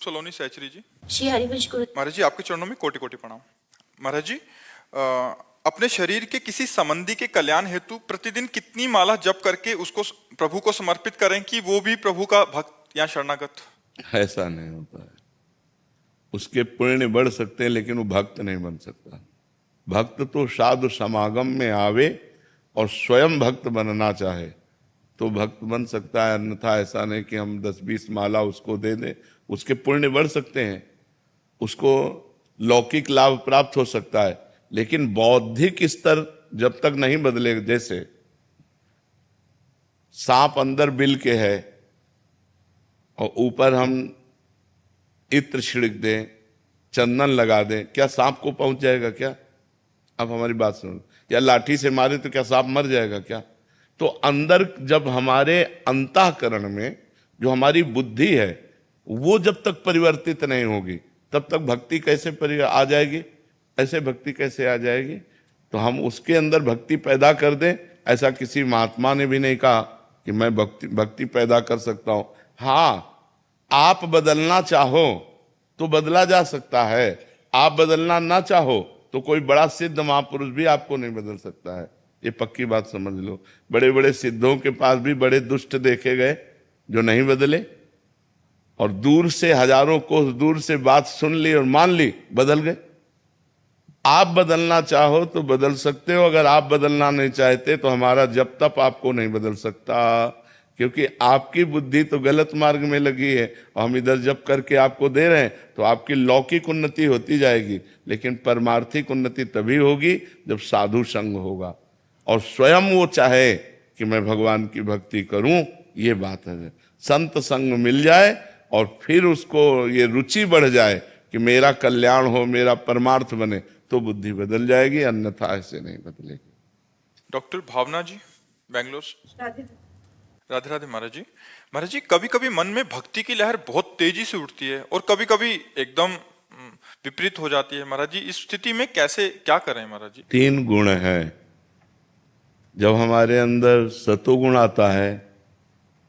सलोनी सहचरी जी। श्री हरिवंश गुरु। महाराज जी, आपके चरणों में कोटि कोटि प्रणाम। महाराज जी, अपने शरीर के किसी संबंधी के कल्याण हेतु प्रतिदिन कितनी माला जप करके उसको प्रभु को समर्पित करें कि वो भी प्रभु का भक्त या शरणागत? ऐसा नहीं होता है। उसके पुण्य बढ़ सकते हैं लेकिन वो भक्त नहीं बन सकता। भक्त तो साधु समागम में आवे और स्वयं भक्त बनना चाहे तो भक्त बन सकता है, अन्यथा ऐसा नहीं कि हम 10-20 माला उसको दे दें। उसके पुण्य बढ़ सकते हैं, उसको लौकिक लाभ प्राप्त हो सकता है, लेकिन बौद्धिक स्तर जब तक नहीं बदलेगा, जैसे सांप अंदर बिल के है और ऊपर हम इत्र छिड़क दें, चंदन लगा दें, क्या सांप को पहुंच जाएगा क्या? अब हमारी बात सुनो। या लाठी से मारे तो क्या सांप मर जाएगा क्या? तो अंदर जब हमारे अंतःकरण में जो हमारी बुद्धि है वो जब तक परिवर्तित नहीं होगी तब तक भक्ति कैसे आ जाएगी? ऐसे भक्ति कैसे आ जाएगी? तो हम उसके अंदर भक्ति पैदा कर दें। ऐसा किसी महात्मा ने भी नहीं कहा कि मैं भक्ति पैदा कर सकता हूं। हाँ, आप बदलना चाहो तो बदला जा सकता है, आप बदलना ना चाहो तो कोई बड़ा सिद्ध महापुरुष भी आपको नहीं बदल सकता है। ये पक्की बात समझ लो। बड़े बड़े सिद्धों के पास भी बड़े दुष्ट देखे गए जो नहीं बदले, और दूर से हजारों कोस दूर से बात सुन ली और मान ली, बदल गए। आप बदलना चाहो तो बदल सकते हो, अगर आप बदलना नहीं चाहते तो हमारा जब तक आपको नहीं बदल सकता, क्योंकि आपकी बुद्धि तो गलत मार्ग में लगी है और हम इधर जब करके आपको दे रहे हैं तो आपकी लौकिक उन्नति होती जाएगी, लेकिन परमार्थिक उन्नति तभी होगी जब साधु संग होगा और स्वयं वो चाहे कि मैं भगवान की भक्ति करूं। ये बात है, संत संग मिल जाए और फिर उसको ये रुचि बढ़ जाए कि मेरा कल्याण हो, मेरा परमार्थ बने, तो बुद्धि बदल जाएगी, अन्यथा ऐसे नहीं बदलेगी। डॉक्टर भावना जी, बेंगलोर से। राधे राधे महाराज जी। महाराज जी, कभी कभी मन में भक्ति की लहर बहुत तेजी से उठती है और कभी कभी एकदम विपरीत हो जाती है। महाराज जी, इस स्थिति में कैसे क्या करें महाराज जी? 3 गुण है। जब हमारे अंदर सतोगुण आता है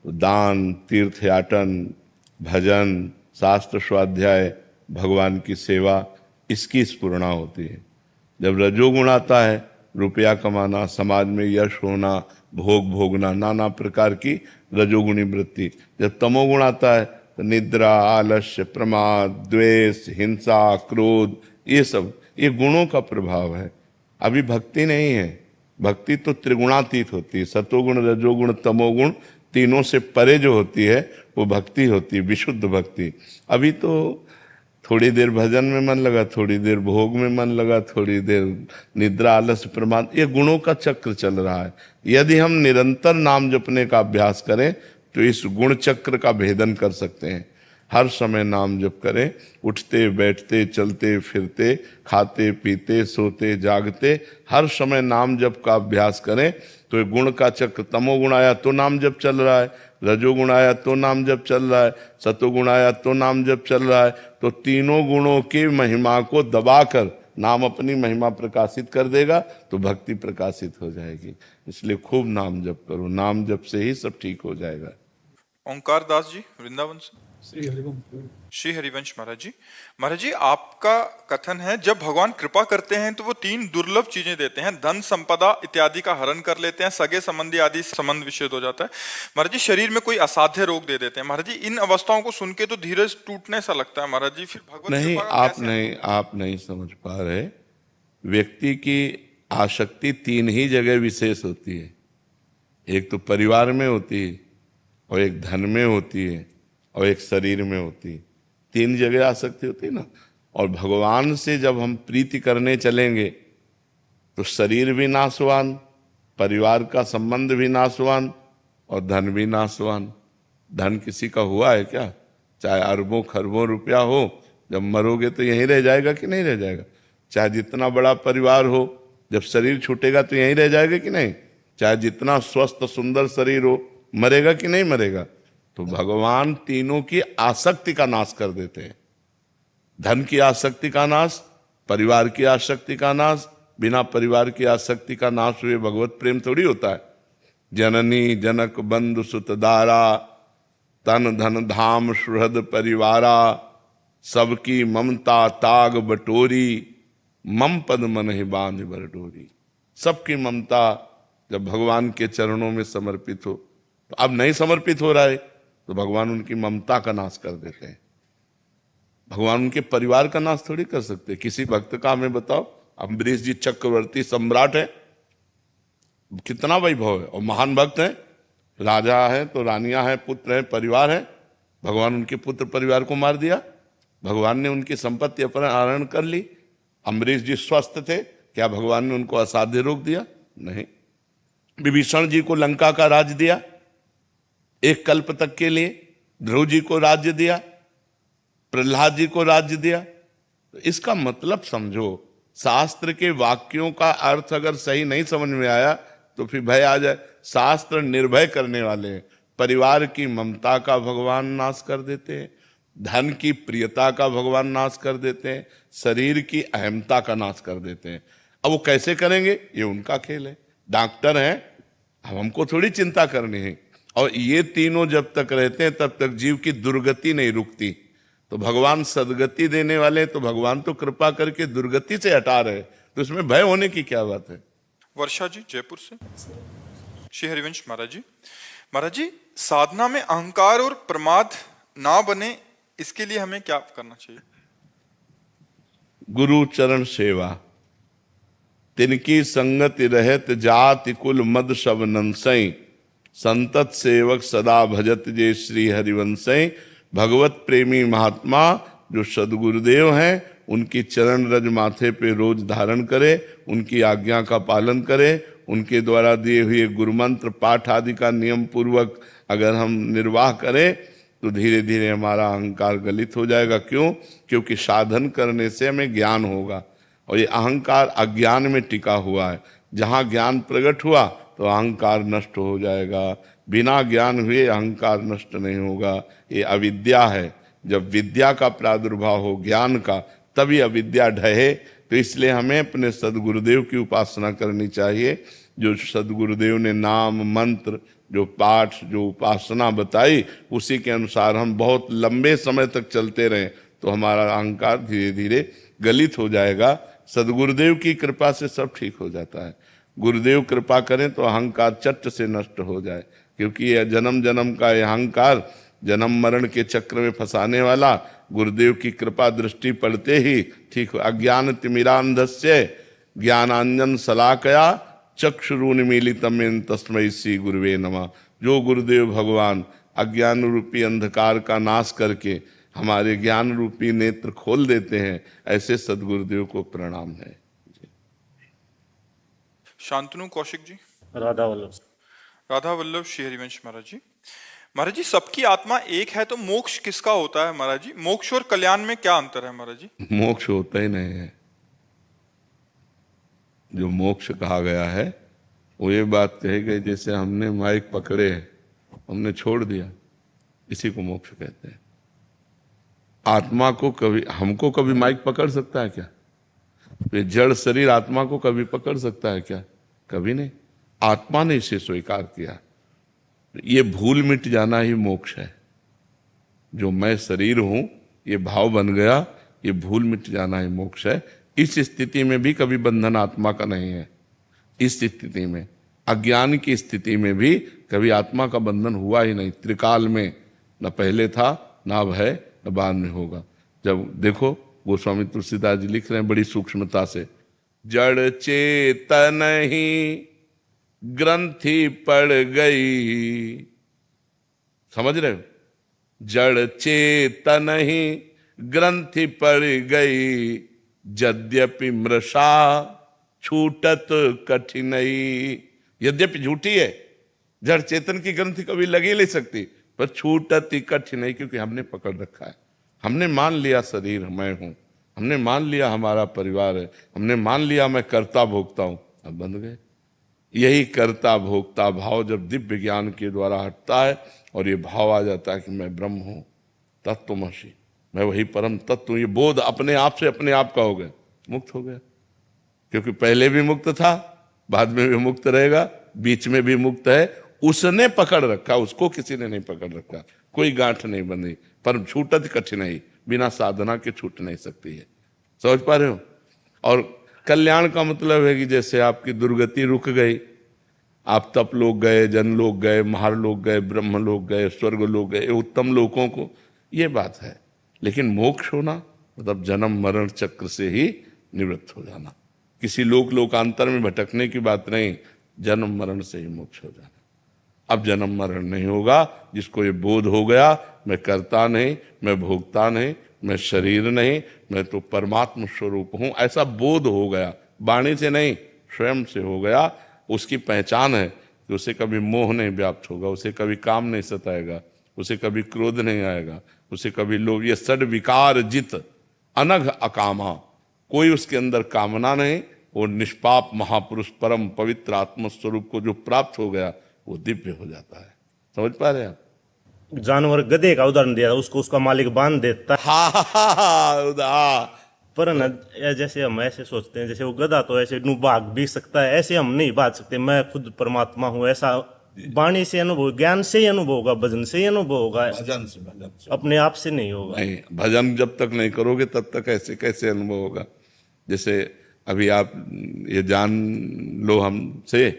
तो दान, तीर्थयाटन, भजन, शास्त्र स्वाध्याय, भगवान की सेवा, इसकी स्फुरणा होती है। जब रजोगुण आता है, रुपया कमाना, समाज में यश होना, भोग भोगना, नाना प्रकार की रजोगुणी वृत्ति। जब तमोगुण आता है तो निद्रा, आलस्य, प्रमाद, द्वेष, हिंसा, क्रोध, ये सब ये गुणों का प्रभाव है। अभी भक्ति नहीं है। भक्ति तो त्रिगुणातीत होती है। सतोगुण, रजोगुण, तमोगुण, तीनों से परे जो होती है वो भक्ति होती है, विशुद्ध भक्ति। अभी तो थोड़ी देर भजन में मन लगा, थोड़ी देर भोग में मन लगा, थोड़ी देर निद्रा, आलस्य, प्रमाद, ये गुणों का चक्र चल रहा है। यदि हम निरंतर नाम जपने का अभ्यास करें तो इस गुण चक्र का भेदन कर सकते हैं। हर समय नाम जप करें, उठते बैठते, चलते फिरते, खाते पीते, सोते जागते, हर समय नाम जप का अभ्यास करें तो ये गुण का चक्र, तमोगुण आया तो नाम जप चल रहा है, रजोगुण आया तो नाम जप चल रहा है, सतोगुण आया तो नाम जप चल रहा है, तो तीनों गुणों की महिमा को दबाकर नाम अपनी महिमा प्रकाशित कर देगा तो भक्ति प्रकाशित हो जाएगी। इसलिए खूब नाम जप करो, नाम जप से ही सब ठीक हो जाएगा। ओंकार दास जी, वृंदावन से। श्री हरिवंश महाराज जी। महाराज जी, आपका कथन है जब भगवान कृपा करते हैं तो वो 3 दुर्लभ चीजें देते हैं, धन, संपदा इत्यादि का हरण कर लेते हैं, सगे संबंधी आदि संबंध विच्छेद हो जाता है। महाराज जी, शरीर में कोई असाध्य रोग दे देते हैं। महाराज जी, इन अवस्थाओं को सुन के तो धीरज टूटने सा लगता है महाराज जी। फिर भगवत नहीं, कृपा आप नहीं समझ पा रहे। व्यक्ति की आसक्ति 3 ही जगह विशेष होती है। एक तो परिवार में होती है, और एक धन में होती है, और एक शरीर में होती है। 3 जगह आसक्ति होती है ना। और भगवान से जब हम प्रीति करने चलेंगे तो शरीर भी नाशवान, परिवार का संबंध भी नाशवान, और धन भी नाशवान। धन किसी का हुआ है क्या? चाहे अरबों खरबों रुपया हो, जब मरोगे तो यहीं रह जाएगा कि नहीं रह जाएगा? चाहे जितना बड़ा परिवार हो, जब शरीर छूटेगा तो यहीं रह जाएगा कि नहीं? चाहे जितना स्वस्थ सुंदर शरीर हो, मरेगा कि नहीं मरेगा? तो भगवान तीनों की आसक्ति का नाश कर देते हैं। धन की आसक्ति का नाश, परिवार की आसक्ति का नाश। बिना परिवार की आसक्ति का नाश हुए भगवत प्रेम थोड़ी होता है। जननी जनक बंधु सुत दारा, तन धन धाम सुहृद परिवारा, सबकी ममता ताग बटोरी, मम पद मन ही बांध बरडोरी। सबकी ममता जब भगवान के चरणों में समर्पित हो, तो अब नहीं समर्पित हो रहा है तो भगवान उनकी ममता का नाश कर देते हैं। भगवान उनके परिवार का नाश थोड़ी कर सकते। किसी भक्त का हमें बताओ, अम्बरीश जी चक्रवर्ती सम्राट है, कितना वैभव है और महान भक्त है, राजा है तो रानियां हैं, पुत्र है, परिवार है। भगवान उनके पुत्र परिवार को मार दिया, भगवान ने उनकी संपत्ति अपहरण कर ली। अम्बरीश जी स्वस्थ थे, क्या भगवान ने उनको असाध्य रोक दिया? नहीं। विभीषण जी को लंका का राज्य दिया एक कल्प तक के लिए, ध्रुव जी को राज्य दिया, प्रहलाद जी को राज्य दिया। तो इसका मतलब समझो, शास्त्र के वाक्यों का अर्थ अगर सही नहीं समझ में आया तो फिर भय आ जाए। शास्त्र निर्भय करने वाले हैं। परिवार की ममता का भगवान नाश कर देते हैं, धन की प्रियता का भगवान नाश कर देते हैं, शरीर की अहमता का नाश कर देते हैं। अब वो कैसे करेंगे, ये उनका खेल है। डॉक्टर हैं, हमको थोड़ी चिंता करनी है। और ये तीनों जब तक रहते हैं तब तक जीव की दुर्गति नहीं रुकती। तो भगवान सदगति देने वाले, तो भगवान तो कृपा करके दुर्गति से हटा रहे, तो इसमें भय होने की क्या बात है। वर्षा जी जयपुर से। श्री हरिवंश महाराज जी, महाराज जी साधना में अहंकार और प्रमाद ना बने, इसके लिए हमें क्या करना चाहिए? गुरु चरण सेवा, तिनकी संगति रहत जाति कुल मद सब नंसई, संतत सेवक सदा भजत जे श्री हरिवंशई। भगवत प्रेमी महात्मा जो सदगुरुदेव हैं, उनकी चरण रज माथे पे रोज धारण करे, उनकी आज्ञा का पालन करे, उनके द्वारा दिए हुए गुरु मंत्र पाठ आदि का नियम पूर्वक अगर हम निर्वाह करें तो धीरे धीरे हमारा अहंकार गलित हो जाएगा। क्यों? क्योंकि साधन करने से हमें ज्ञान होगा और ये अहंकार अज्ञान में टिका हुआ है। जहाँ ज्ञान प्रकट हुआ तो अहंकार नष्ट हो जाएगा, बिना ज्ञान हुए अहंकार नष्ट नहीं होगा। ये अविद्या है। जब विद्या का प्रादुर्भाव हो, ज्ञान का, तभी अविद्या ढहे। तो इसलिए हमें अपने सदगुरुदेव की उपासना करनी चाहिए। जो सदगुरुदेव ने नाम मंत्र, जो पाठ, जो उपासना बताई, उसी के अनुसार हम बहुत लंबे समय तक चलते रहें तो हमारा अहंकार धीरे धीरे गलित हो जाएगा। सदगुरुदेव की कृपा से सब ठीक हो जाता है। गुरुदेव कृपा करें तो अहंकार चट से नष्ट हो जाए, क्योंकि यह जन्म जन्म का यह अहंकार जन्म मरण के चक्र में फंसाने वाला, गुरुदेव की कृपा दृष्टि पड़ते ही ठीक हो। अज्ञान तिमिरांधस्य ज्ञानांजन शलाकया चक्षुरुन्मीलितमेन तस्मै श्री गुरुवे नमः। जो गुरुदेव भगवान अज्ञान रूपी अंधकार का नाश करके हमारे ज्ञान रूपी नेत्र खोल देते हैं, ऐसे सदगुरुदेव को प्रणाम है। शांतनु कौशिक जी। राधा वल्लभ। राधा वल्लभ श्री हरिवंश महाराज जी। महाराज जी सबकी आत्मा एक है तो मोक्ष किसका होता है महाराज जी? मोक्ष और कल्याण में क्या अंतर है महाराज जी? मोक्ष होता ही नहीं है। जो मोक्ष कहा गया है वो ये बात कही गई जैसे हमने माइक पकड़े है, हमने छोड़ दिया, इसी को मोक्ष कहते हैं। आत्मा को कभी, हमको कभी माइक पकड़ सकता है क्या? ये जड़ शरीर आत्मा को कभी पकड़ सकता है क्या? कभी नहीं। आत्मा ने इसे स्वीकार किया। ये भूल मिट जाना ही मोक्ष है। जो मैं शरीर हूं ये भाव बन गया, ये भूल मिट जाना ही मोक्ष है। इस स्थिति में भी कभी बंधन आत्मा का नहीं है। इस स्थिति में, अज्ञान की स्थिति में भी कभी आत्मा का बंधन हुआ ही नहीं। त्रिकाल में न पहले था, न अब है, न बाद में होगा। जब देखो गोस्वामी तुलसीदास जी लिख रहे हैं बड़ी सूक्ष्मता से, जड़ चेतन ही ग्रंथि पड़ गई। समझ रहे हो? जड़ चेतन ही ग्रंथि पड़ गई, यद्यपि मृषा छूटत कठिनई। यद्यपि झूठी है, जड़ चेतन की ग्रंथि कभी लगी नहीं सकती, पर छूटत ही कठिनई, क्योंकि हमने पकड़ रखा है। हमने मान लिया शरीर मैं हूं, हमने मान लिया हमारा परिवार है, हमने मान लिया मैं कर्ता भोक्ता हूं। अब बंध गए। यही कर्ता भोक्ता भाव जब दिव्य ज्ञान के द्वारा हटता है और ये भाव आ जाता है कि मैं ब्रह्म हूं, तत्वमसि, मैं वही परम तत्व, ये बोध अपने आप से अपने आप का हो गया, मुक्त हो गया। क्योंकि पहले भी मुक्त था, बाद में भी मुक्त रहेगा, बीच में भी मुक्त है। उसने पकड़ रखा, उसको किसी ने नहीं पकड़ रखा। कोई गांठ नहीं बनी, पर छूटत कठिनाई, बिना साधना के छूट नहीं सकती है। समझ पा रहे हो? और कल्याण का मतलब है कि जैसे आपकी दुर्गति रुक गई, आप तप लोग गए, जन लोग गए, महार लोग गए, ब्रह्म लोग गए, स्वर्ग लोग गए, उत्तम लोगों को, ये बात है। लेकिन मोक्ष होना मतलब जन्म मरण चक्र से ही निवृत्त हो जाना। किसी लोकांतर में भटकने की बात नहीं, जन्म मरण से ही मोक्ष हो जाना। अब जन्म मरण नहीं होगा। जिसको ये बोध हो गया, मैं करता नहीं, मैं भोगता नहीं, मैं शरीर नहीं, मैं तो परमात्म स्वरूप हूं, ऐसा बोध हो गया, वाणी से नहीं स्वयं से हो गया, उसकी पहचान है कि उसे कभी मोह नहीं व्याप्त होगा, उसे कभी काम नहीं सताएगा, उसे कभी क्रोध नहीं आएगा, उसे कभी लोभ, ये सड विकार जित अनघ अकामा, कोई उसके अंदर कामना नहीं। वो निष्पाप महापुरुष परम पवित्र आत्मस्वरूप को जो प्राप्त हो गया वो दिव्य हो जाता है। समझ पा रहे हैं आप? जानवर गधे का उदाहरण दिया, उसको उसका मालिक बांध देता है। हाँ, पर न जैसे हम ऐसे सोचते हैं जैसे वो गधा तो ऐसे नू भाग भी सकता है, ऐसे हम नहीं भाग सकते। मैं खुद परमात्मा हूँ, ऐसा वाणी से अनुभव, ज्ञान से ही अनुभव होगा, भजन से ही अनुभव होगा, भजन से अपने आप से नहीं होगा। नहीं, भजन जब तक नहीं करोगे तब तक ऐसे कैसे अनुभव होगा? जैसे अभी आप ये जान लो हमसे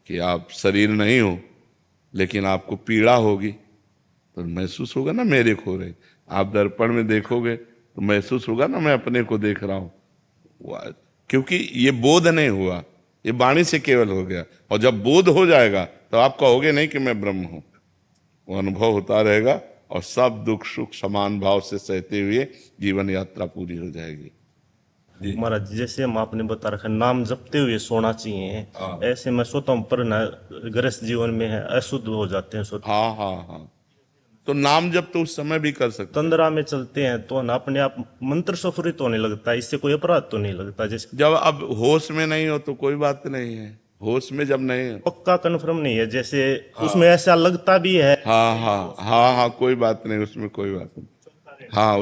कि आप शरीर नहीं हो, लेकिन आपको पीड़ा होगी तो महसूस होगा ना मेरे खो रहे। आप दर्पण में देखोगे तो महसूस होगा ना मैं अपने को देख रहा हूं, क्योंकि ये बोध नहीं हुआ, ये वाणी से केवल हो गया। और जब बोध हो जाएगा तो आप कहोगे नहीं कि मैं ब्रह्म हूं, वो अनुभव होता रहेगा और सब दुख सुख समान भाव से सहते हुए जीवन यात्रा पूरी हो जाएगी। महाराज जैसे हम आपने बता रखा नाम जपते हुए सोना चाहिए, ऐसे मैं सोता हूँ पर न गृहस्थ जीवन में है अशुद्ध हो जाते हैं सोते। हाँ हाँ हाँ, तो नाम जब तो उस समय भी कर सकते। तंद्रा में चलते हैं तो ना अपने आप मंत्र सफरित होने लगता है, इससे कोई अपराध तो नहीं लगता। जैसे जब अब होश में नहीं हो तो कोई बात नहीं है, होश में जब नहीं हो, पक्का कन्फर्म नहीं है, जैसे उसमें ऐसा लगता भी है। हाँ हाँ हाँ हाँ, कोई बात नहीं, उसमें कोई बात नहीं। हाँ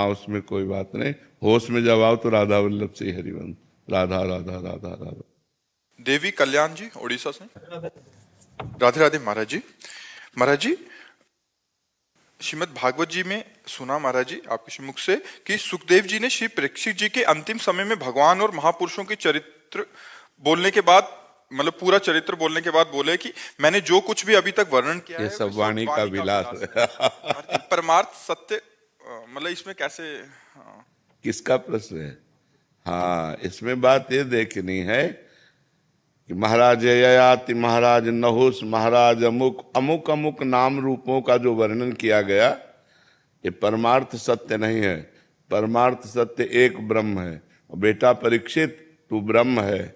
उसमें कोई बात नहीं। होश में जब आओ तो राधा वल्लभ से हरिवंश, राधा राधा राधा राधा। देवी कल्याण जी उड़ीसा से। राधे राधे महाराज जी। महाराज जी, श्रीमद् भागवत जी में सुना महाराज जी आपके मुख से कि सुखदेव जी ने श्री परीक्षित जी के अंतिम समय में भगवान और महापुरुषों के चरित्र बोलने के बाद, मतलब पूरा चरित्र बोलने के बाद बोले कि मैंने जो कुछ भी अभी तक वर्णन किया ये है सब वाणी का विलास है। परमार्थ सत्य, मतलब इसमें कैसे? किसका प्रश्न है? हाँ, इसमें बात ये देखनी है कि महाराज ययाति, महाराज नहुस, महाराज अमुक अमुक अमुक नाम रूपों का जो वर्णन किया गया, ये परमार्थ सत्य नहीं है। परमार्थ सत्य एक ब्रह्म है। और बेटा परीक्षित, तू ब्रह्म है,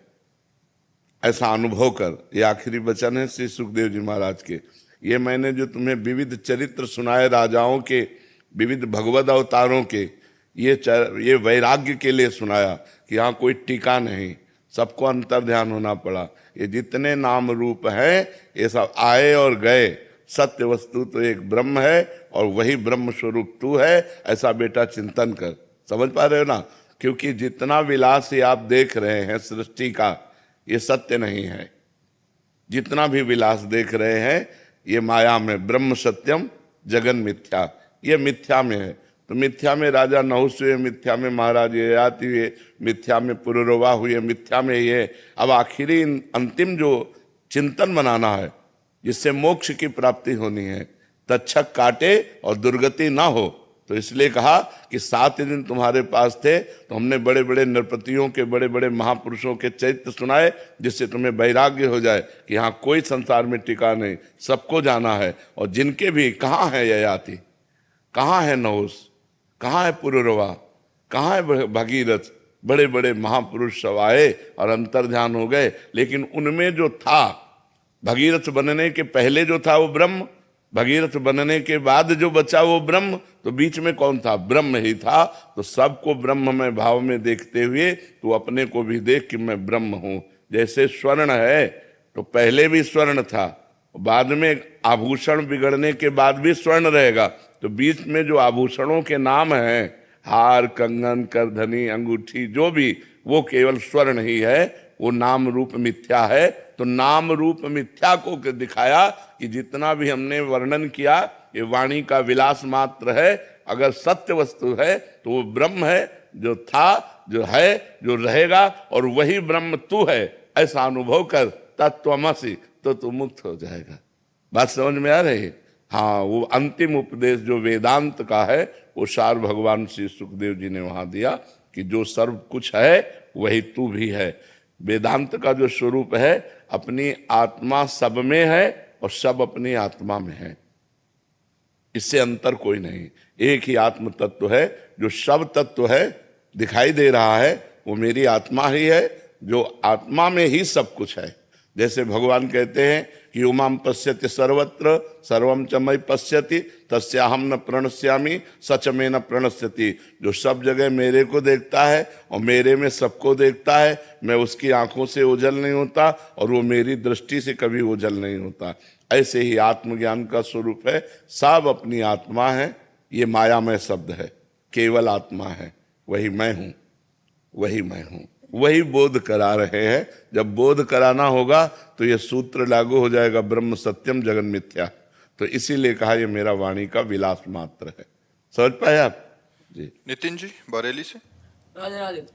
ऐसा अनुभव कर। ये आखिरी वचन है श्री सुखदेव जी महाराज के। ये मैंने जो तुम्हें विविध चरित्र सुनाए राजाओं के, विविध भगवत अवतारों के, ये वैराग्य के लिए सुनाया कि यहाँ कोई टीका नहीं, सबको अंतर ध्यान होना पड़ा। ये जितने नाम रूप हैं ये सब आए और गए, सत्य वस्तु तो एक ब्रह्म है और वही ब्रह्म स्वरूप तू है, ऐसा बेटा चिंतन कर। समझ पा रहे हो ना? क्योंकि जितना विलास ये आप देख रहे हैं सृष्टि का, ये सत्य नहीं है। जितना भी विलास देख रहे हैं ये माया में, ब्रह्म सत्यम जगन मिथ्या, ये मिथ्या में है। तो मिथ्या में राजा नहुस हुए, मिथ्या में महाराज ययाति हुए, मिथ्या में पुरुरवा हुए, मिथ्या में ये। अब आखिरी अंतिम जो चिंतन बनाना है जिससे मोक्ष की प्राप्ति होनी है, तक्षक काटे और दुर्गति ना हो, तो इसलिए कहा कि 7 दिन तुम्हारे पास थे तो हमने बड़े बड़े नृपतियों के, बड़े बड़े महापुरुषों के चरित्र सुनाए, जिससे तुम्हें वैराग्य हो जाए कि यहाँ कोई संसार में टिका नहीं, सबको जाना है। और जिनके भी, कहाँ है ययाति, कहाँ है नहुस, कहाँ है पुरुरवा, कहाँ है भगीरथ, बड़े बड़े महापुरुष सब आए और अंतर्ध्यान हो गए। लेकिन उनमें जो था, भगीरथ बनने के पहले जो था वो ब्रह्म, भगीरथ बनने के बाद जो बचा वो ब्रह्म, तो बीच में कौन था? ब्रह्म ही था। तो सबको ब्रह्म में भाव में देखते हुए तू अपने को भी देख कि मैं ब्रह्म हूं। जैसे स्वर्ण है तो पहले भी स्वर्ण था, बाद में आभूषण बिगड़ने के बाद भी स्वर्ण रहेगा, तो बीच में जो आभूषणों के नाम हैं, हार, कंगन, करधनी, अंगूठी, जो भी, वो केवल स्वर्ण ही है, वो नाम रूप मिथ्या है। तो नाम रूप मिथ्या को दिखाया कि जितना भी हमने वर्णन किया ये वाणी का विलास मात्र है। अगर सत्य वस्तु है तो वो ब्रह्म है, जो था, जो है, जो रहेगा, और वही ब्रह्म तू है, ऐसा अनुभव कर तत्त्वमसि, तो तू मुक्त हो जाएगा। बात समझ में आ रही है? हाँ, वो अंतिम उपदेश जो वेदांत का है वो सार भगवान श्री सुखदेव जी ने वहां दिया कि जो सर्व कुछ है वही तू भी है। वेदांत का जो स्वरूप है, अपनी आत्मा सब में है और सब अपनी आत्मा में है, इससे अंतर कोई नहीं। एक ही आत्म तत्व है, जो सब तत्व है दिखाई दे रहा है वो मेरी आत्मा ही है, जो आत्मा में ही सब कुछ है। जैसे भगवान कहते हैं कि उमाम पश्यति सर्वत्र सर्वम च मयि पश्यति तस्याहम न प्रणश्यामि सच में न प्रणश्यति। जो सब जगह मेरे को देखता है और मेरे में सबको देखता है, मैं उसकी आंखों से ओझल नहीं होता और वो मेरी दृष्टि से कभी ओझल नहीं होता। ऐसे ही आत्मज्ञान का स्वरूप है, सब अपनी आत्मा है। ये मायामय शब्द है, केवल आत्मा है, वही मैं हूं, वही मैं हूं, वही बोध करा रहे हैं। जब बोध कराना होगा तो ये सूत्र लागू हो जाएगा, ब्रह्म सत्यम जगन मिथ्या। तो इसीलिए कहा ये मेरा वाणी का विलास मात्र है। समझ पाए आप जी? नितिन जी बरेली से। राधे राधे।